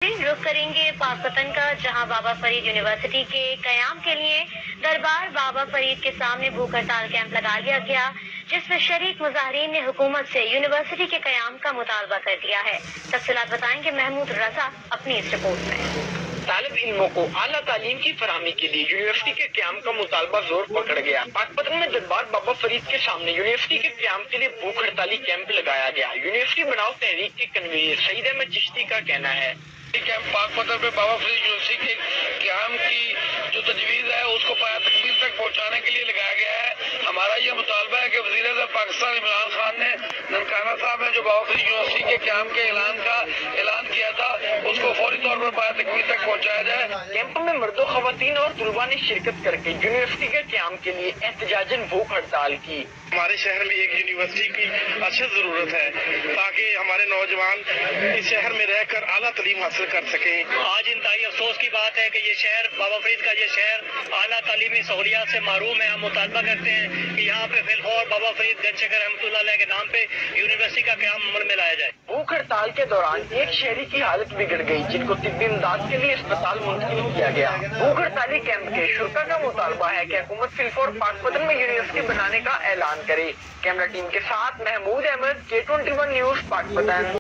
नाज़रीन, रुख करेंगे पाकपतन का, जहां बाबा फरीद यूनिवर्सिटी के कयाम के लिए दरबार बाबा फरीद के सामने भूख हड़ताल कैंप लगा लिया गया, जिसमें शरीक मुजाहिरीन ने हुकूमत से यूनिवर्सिटी के कयाम का मुतालबा कर दिया है। तफसीलात बताएंगे महमूद रजा अपनी इस रिपोर्ट में। तालिब इल्मों को आला तालीम की फराहमी के लिए यूनिवर्सिटी के क्याम का मुतालबा जोर पकड़ गया। पाकपतन में दरबार बाबा फरीद के सामने यूनिवर्सिटी के क्याम के लिए भूख हड़ताली कैंप लगाया गया। यूनिवर्सिटी बनाओ तहरीक के कन्वीनर सईद अहमद चिश्ती का कहना है, कैंप पाकपतन में बाबा फरीद यूनिवर्सिटी के क्याम की जो तजवीज़ है उसको पाया तकमील तक पहुँचाने के लिए लगाया गया है। हमारा ये मुतालबा है कि वज़ीर आज़म पाकिस्तान इमरान खान ने ननकाना साहब ने जो बाबा फरीद यूनिवर्सिटी के क्याम के ऐलान किया था उसको फौरी तौर पर पाया तकमील तक पहुँचाया जाए। कैंप में मर्दों, खवातीन और तलबा ने शिरकत करके यूनिवर्सिटी के क्याम के लिए एहतजाजन भूख हड़ताल की। हमारे शहर में एक यूनिवर्सिटी की अशद ज़रूरत है ताकि हमारे नौजवान इस शहर में रहकर आला तालीम हासिल कर सकें। आज इंतहाई अफसोस की बात है कि ये शहर बाबा फरीद का ये शहर आला तालीमी सहूलियात से महरूम है। हम मुतालबा करते हैं कि यहाँ पे फिलहाल बाबा फरीद गंजशकर रहमतुल्लाह अलैह के नाम पे यूनिवर्सिटी का क़याम अमल में लाया जाए। भूख हड़ताल के दौरान एक शहरी की हालत बिगड़ गई, जिनको तिब्बी इमदाद के लिए अस्पताल मुंतकिल किया गया। भूख हड़ताली कैंप के शुरा का मुतालबा है कि हुकूमत फिलहाल पाकपतन में यूनिवर्सिटी बनाने का ऐलान करे। कैमरा टीम के साथ महमूद अहमद, K21 न्यूज़, पाकपतन।